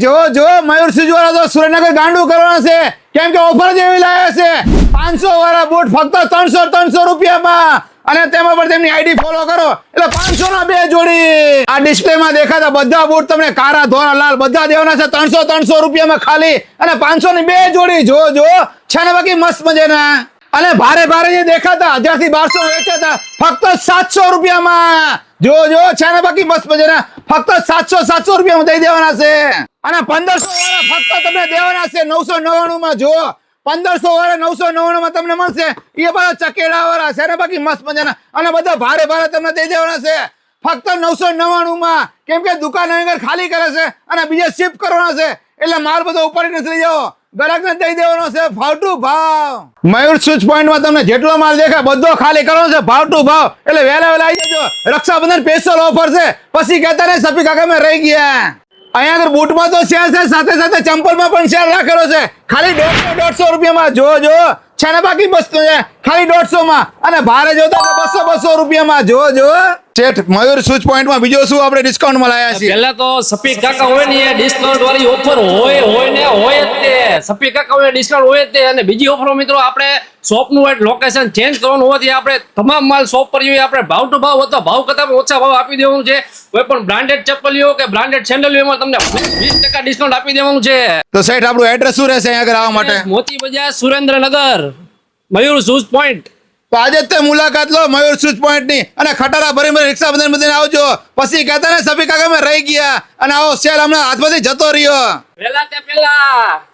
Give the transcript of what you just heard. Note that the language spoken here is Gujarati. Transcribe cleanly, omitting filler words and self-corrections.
ભાઈ જો મયુર સિજવાળા તો સુરેન્દ્રનગર ગાંડું કરવાના છે, કેમ કે ઓફર જ એવી લાવ્યા છે 500 વાળા બૂટ ફક્ત 300 રૂપિયામાં, અને તેમાં પણ તેમની આઈડી ફોલો કરો એટલે 500 ના 2 જોડી. આ ડિસ્પ્લે માં દેખાતા બધા બૂટ તમને કાળા ધોળા લાલ બધા દેવાના છે 300 રૂપિયામાં ખાલી, અને 500 ની 2 જોડી. જો છે ને બાકી મસ્ત મજાના. અને ભારે જે દેખાતા 1000 થી 1200 વેચાતા ફક્ત 700 રૂપિયામાં. જો છે ને બાકી મસ્ત મજાના ફક્ત 700 રૂપિયામાં દઈ દેવાના છે. અને 1500 વાળા ફક્ત તમને દેવાના છે 999 માં. જો 1500 વાળા 999 માં તમને મળશે. એ બધા ચકેડા વાળા છે ને બાકી મસ્ત મજાના, અને બધા ભારે તમને દઈ દેવાના છે ફક્ત 999 માં, કેમ કે દુકાન આગળ ખાલી કરે છે અને બીજે શિફ્ટ કરવાના છે, એટલે માલ બધો ઉપાડીને લઈ જાઓ. ગ્રાહકને દઈ દેવાનો છે ભાવ ટુ ભાવ. મયુર સ્વિચ પોઈન્ટ માં તમને જેટલો માલ દેખાય બધો ખાલી કરવાનો છે ભાવ ટુ ભાવ, એટલે વહેલા આવી જજો. રક્ષાબંધન સ્પેશિયલ ઓફર છે, પછી કહેતા ને સપી કાકા મેં રહી ગયા. અહીંયા આગળ બૂટમાં તો સેલ છે, સાથે ચંપલમાં પણ સેલ રાખેલો છે ખાલી 150 રૂપિયામાં. જો છે ને બાકી બસ ખાલી 150 માં, અને ભારે જોતા 200 રૂપિયામાં. જો શેઠ મયુર સ્વિચ પોઈન્ટ માં બીજો શું આપણે ડિસ્કાઉન્ટ માં લાયા છીએ? પહેલા તો સપી કાકા હોય ને એ ડિસ્કાઉન્ટ વાળી ઓફર હોય જ તે. સપી કાકા હોય ડિસ્કાઉન્ટ હોય જ તે. અને બીજી ઓફરો મિત્રો આપણે શોપ નું લોકેશન ચેન્જ કરવાનું હોવાથી આપણે તમામ માલ શોપ પર જોઈએ આપણે ભાવ ટુ ભાવ હતો, ભાવ કરતા ઓછા ભાવ આપી દેવાનું છે. કોઈ પણ બ્રાન્ડેડ ચપ્પલીઓ કે બ્રાન્ડેડ સેન્ડલીઓમાં તમને 20% ડિસ્કાઉન્ટ આપી દેવાનું છે. તો શેઠ આપણું એડ્રેસ શું રહેશે અહીંયા આગળ આવવા માટે? મોતી બજાર, સુરેન્દ્રનગર, મયુર શૂઝ પોઈન્ટ. તો આજે જ તે મુલાકાત લો મયુર સ્વિચ પોઈન્ટ ની, અને ખટારા ભરી રિક્ષા બંધન આવજો. પછી કહેતા ને સપી કાકા મેં રહી ગયા, અને આવો સેલ હમણાં હાથમાંથી જતો રહ્યો. પહેલા.